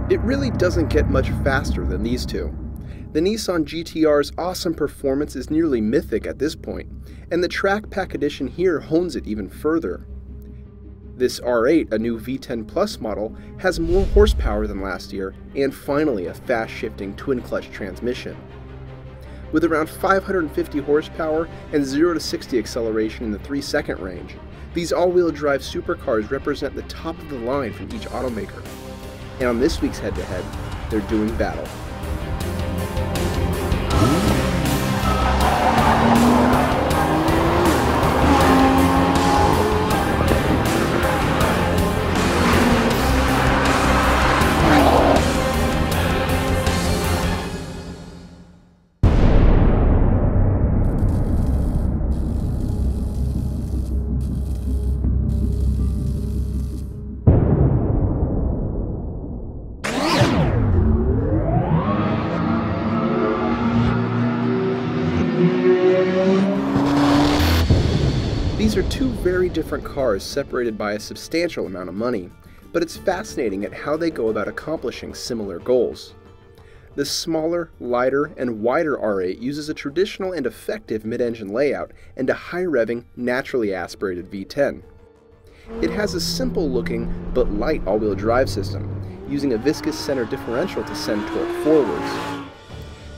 It really doesn't get much faster than these two. The Nissan GT-R's awesome performance is nearly mythic at this point, and the Track Pack edition here hones it even further. This R8, a new V-10 Plus model, has more horsepower than last year, and finally a fast-shifting twin-clutch transmission. With around 550 horsepower and 0 to 60 acceleration in the 3-second range, these all-wheel drive supercars represent the top of the line from each automaker. And on this week's head-to-head, they're doing battle. These are two very different cars separated by a substantial amount of money, but it's fascinating at how they go about accomplishing similar goals. The smaller, lighter, and wider R8 uses a traditional and effective mid-engine layout and a high-revving, naturally aspirated V10. It has a simple-looking but light all-wheel drive system, using a viscous center differential to send torque forwards.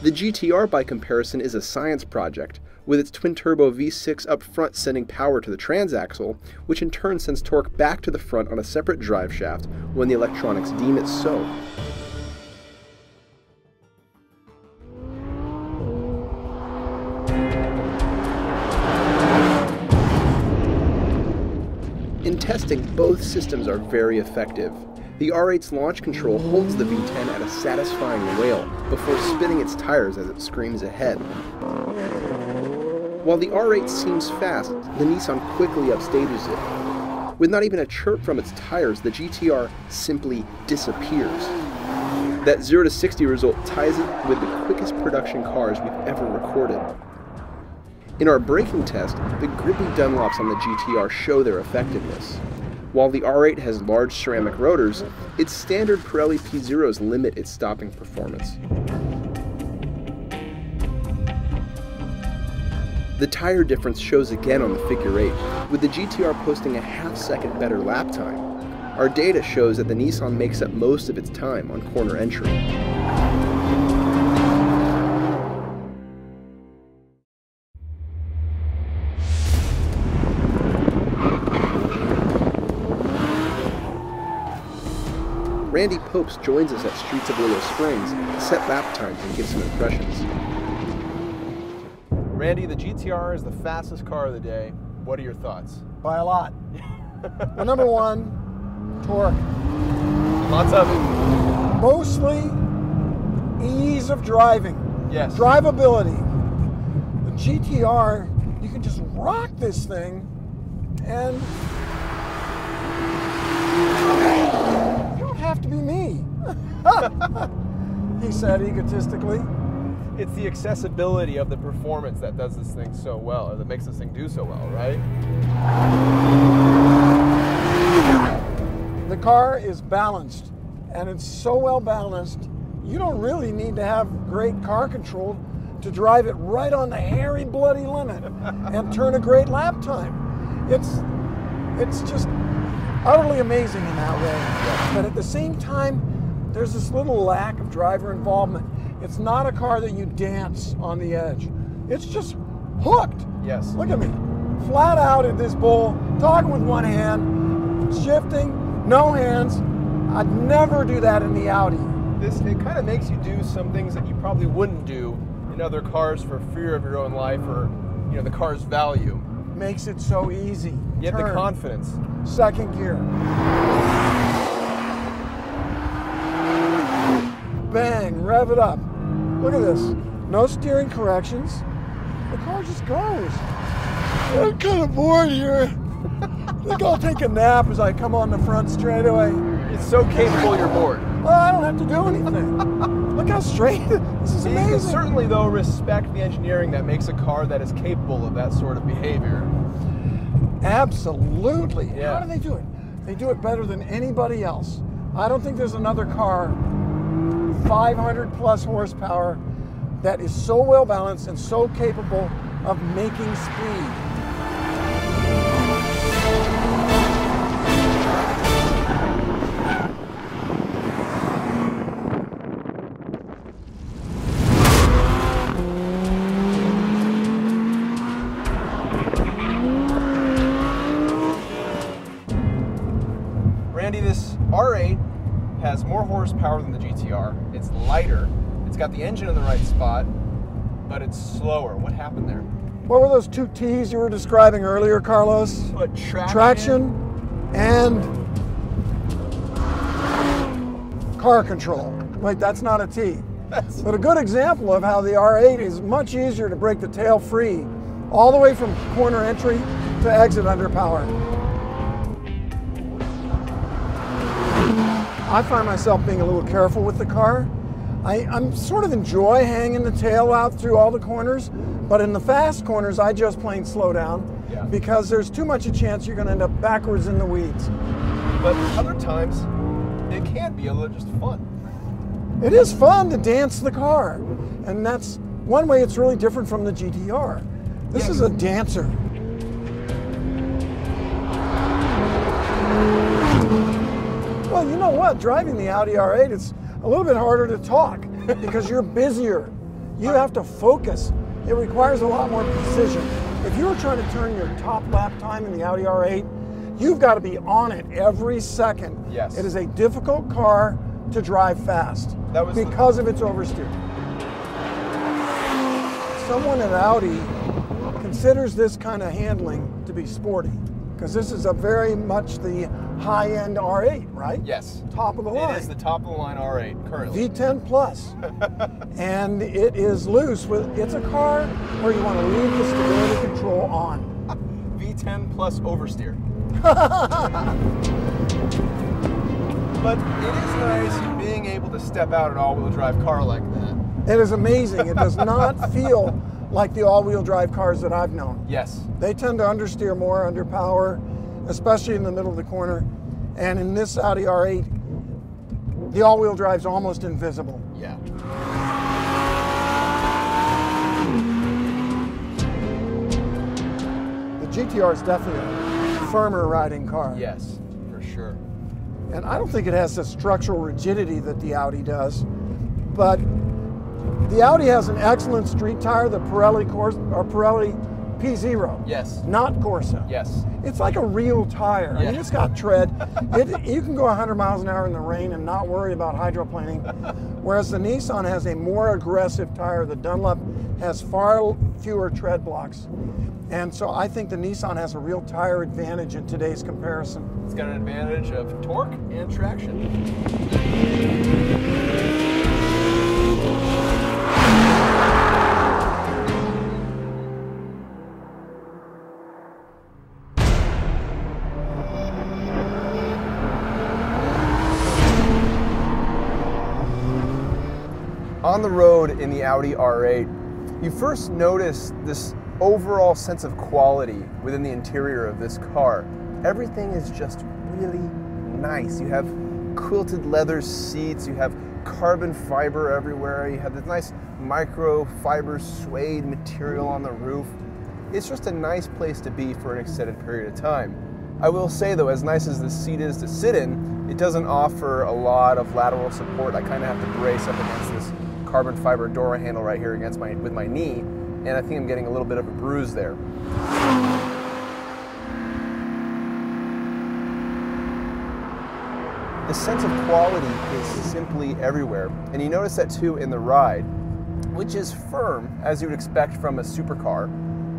The GT-R, by comparison, is a science project, with its twin-turbo V6 up front sending power to the transaxle, which in turn sends torque back to the front on a separate drive shaft when the electronics deem it so. In testing, both systems are very effective. The R8's launch control holds the V10 at a satisfying wail before spinning its tires as it screams ahead. While the R8 seems fast, the Nissan quickly upstages it. With not even a chirp from its tires, the GT-R simply disappears. That 0 to 60 result ties it with the quickest production cars we've ever recorded. In our braking test, the grippy Dunlops on the GT-R show their effectiveness. While the R8 has large ceramic rotors, its standard Pirelli P0s limit its stopping performance. The tire difference shows again on the figure 8, with the GT-R posting a half-second better lap time. Our data shows that the Nissan makes up most of its time on corner entry. Randy Pobst joins us at Streets of Willow Springs to set lap times and give some impressions. Randy, the GT-R is the fastest car of the day. What are your thoughts? By a lot. Well, number one, torque. Lots of it. Mostly ease of driving. Yes. Drivability. The GT-R, you can just rock this thing and you don't have to be me. He said egotistically. It's the accessibility of the performance that does this thing so well, or that makes this thing do so well, right? The car is balanced, and it's so well balanced, you don't really need to have great car control to drive it right on the hairy, bloody limit and turn a great lap time. It's just utterly amazing in that way. But at the same time, there's this little lack of driver involvement. It's not a car that you dance on the edge. It's just hooked. Yes. Look at me. Flat out at this bowl, talking with one hand, shifting, no hands. I'd never do that in the Audi. It kind of makes you do some things that you probably wouldn't do in other cars for fear of your own life or, you know, the car's value. Makes it so easy. You have the confidence. Second gear. Bang, rev it up. Look at this. No steering corrections. The car just goes. I'm kind of bored here. I think I'll take a nap as I come on the front straightaway. It's so capable you're bored. Well, I don't have to do anything. Look how straight. This is amazing. You can certainly, though, respect the engineering that makes a car that is capable of that sort of behavior. Absolutely. Yeah. How do they do it? They do it better than anybody else. I don't think there's another car 500 plus horsepower that is so well balanced and so capable of making speed. Randy, this R8 has more horsepower than the GT-R. It's lighter. It's got the engine in the right spot, but it's slower. What happened there? What were those two T's you were describing earlier, Carlos? What, Traction and car control. Wait, that's not a T. But a good example of how the R8 is much easier to break the tail free all the way from corner entry to exit under power. I find myself being a little careful with the car. I'm sort of enjoy hanging the tail out through all the corners, but in the fast corners, I just plain slow down because there's too much a chance you're going to end up backwards in the weeds. But other times, it can be a little just fun. It is fun to dance the car, and that's one way it's really different from the GT-R. This is a dancer. Well, you know what? Driving the Audi R8, it's a little bit harder to talk because you're busier. You have to focus. It requires a lot more precision. If you were trying to turn your top lap time in the Audi R8, you've got to be on it every second. Yes. It is a difficult car to drive fast because of its oversteer. Someone at Audi considers this kind of handling to be sporty, because this is a very much the high-end R8, right? Yes. Top of the line. It is the top of the line R8 currently. V10 Plus. And it is loose. It's a car where you want to leave the stability control on. V10 Plus oversteer. But it is nice being able to step out an all-wheel drive car like that. It is amazing. It does not feel like the all-wheel drive cars that I've known. Yes. They tend to understeer more under power, especially in the middle of the corner. And in this Audi R8, the all-wheel drive is almost invisible. Yeah. The GT-R is definitely a firmer riding car. Yes, for sure. And I don't think it has the structural rigidity that the Audi does, but the Audi has an excellent street tire, the Pirelli P0. Yes. Not Corsa. Yes. It's like a real tire. I mean, it's got tread. You can go 100 miles an hour in the rain and not worry about hydroplaning, whereas the Nissan has a more aggressive tire. The Dunlop has far fewer tread blocks. And so I think the Nissan has a real tire advantage in today's comparison. It's got an advantage of torque and traction. On the road in the Audi R8, you first notice this overall sense of quality within the interior of this car. Everything is just really nice. You have quilted leather seats, you have carbon fiber everywhere, you have this nice microfiber suede material on the roof. It's just a nice place to be for an extended period of time. I will say though, as nice as this seat is to sit in, it doesn't offer a lot of lateral support. I kind of have to brace up against this carbon fiber door handle right here with my knee, and I think I'm getting a little bit of a bruise there. The sense of quality is simply everywhere, and you notice that too in the ride, which is firm as you would expect from a supercar,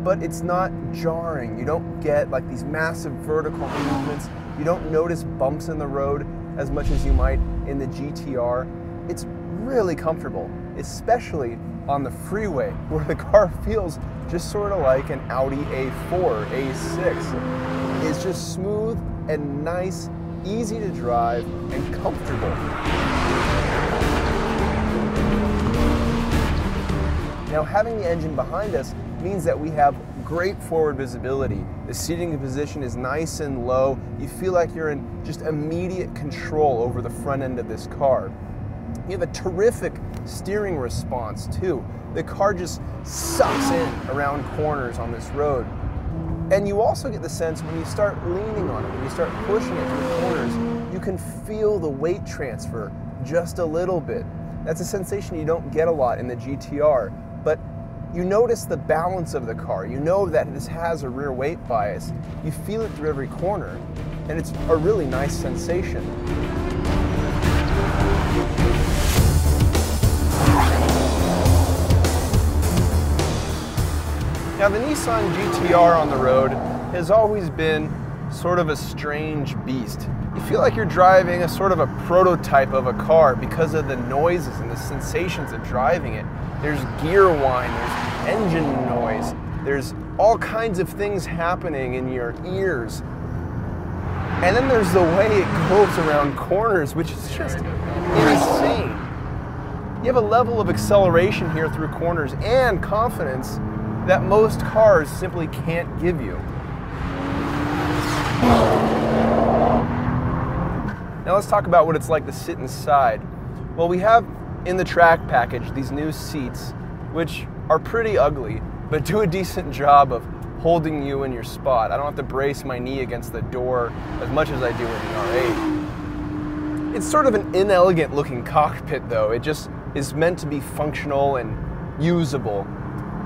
but it's not jarring. You don't get like these massive vertical movements. You don't notice bumps in the road as much as you might in the GT-R. It's really comfortable, especially on the freeway, where the car feels just sort of like an Audi A4, A6. It's just smooth and nice, easy to drive, and comfortable. Now, having the engine behind us means that we have great forward visibility. The seating position is nice and low. You feel like you're in just immediate control over the front end of this car. You have a terrific steering response too. The car just sucks in around corners on this road. And you also get the sense when you start leaning on it, when you start pushing it through corners, you can feel the weight transfer just a little bit. That's a sensation you don't get a lot in the GT-R, but you notice the balance of the car. You know that this has a rear weight bias. You feel it through every corner, and it's a really nice sensation. Now, the Nissan GT-R on the road has always been sort of a strange beast. You feel like you're driving a sort of a prototype of a car because of the noises and the sensations of driving it. There's gear whine, there's engine noise, there's all kinds of things happening in your ears. And then there's the way it goes around corners, which is just insane. You have a level of acceleration here through corners and confidence that most cars simply can't give you. Now let's talk about what it's like to sit inside. Well, we have in the track package these new seats, which are pretty ugly, but do a decent job of holding you in your spot. I don't have to brace my knee against the door as much as I do in the R8. It's sort of an inelegant looking cockpit though. It just is meant to be functional and usable.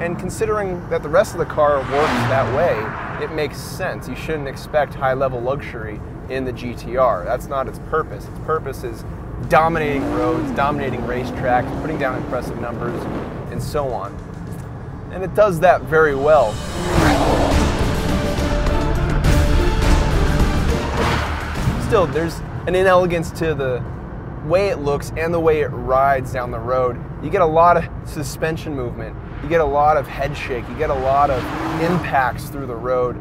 And considering that the rest of the car works that way, it makes sense. You shouldn't expect high-level luxury in the GT-R. That's not its purpose. Its purpose is dominating roads, dominating racetracks, putting down impressive numbers, and so on. And it does that very well. Still, there's an inelegance to the way it looks and the way it rides down the road. You get a lot of suspension movement. You get a lot of head shake, you get a lot of impacts through the road,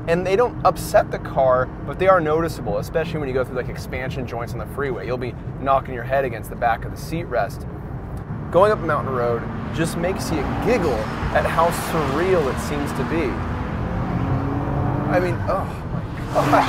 and they don't upset the car, but they are noticeable, especially when you go through like expansion joints on the freeway. You'll be knocking your head against the back of the seat rest. Going up a mountain road just makes you giggle at how surreal it seems to be. I mean, oh my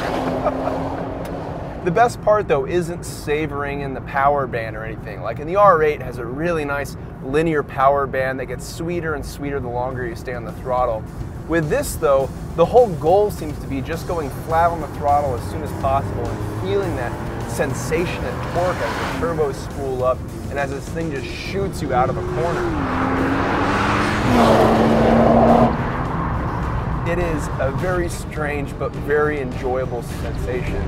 God. The best part though isn't savoring in the power band or anything. Like in the R8 has a really nice linear power band that gets sweeter and sweeter the longer you stay on the throttle. With this though, the whole goal seems to be just going flat on the throttle as soon as possible and feeling that sensation and torque as the turbos spool up and as this thing just shoots you out of a corner. It is a very strange but very enjoyable sensation.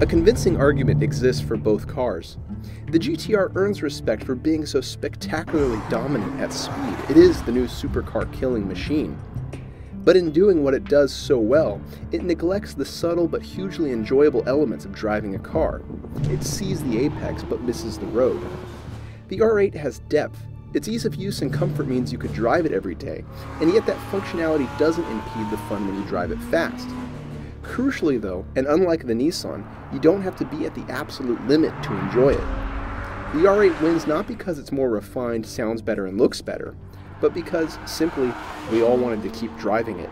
A convincing argument exists for both cars. The GT-R earns respect for being so spectacularly dominant at speed. It is the new supercar killing machine. But in doing what it does so well, it neglects the subtle but hugely enjoyable elements of driving a car. It sees the apex but misses the road. The R8 has depth. Its ease of use and comfort means you could drive it every day, and yet that functionality doesn't impede the fun when you drive it fast. Crucially though, and unlike the Nissan, you don't have to be at the absolute limit to enjoy it. The R8 wins not because it's more refined, sounds better, and looks better, but because, simply, we all wanted to keep driving it.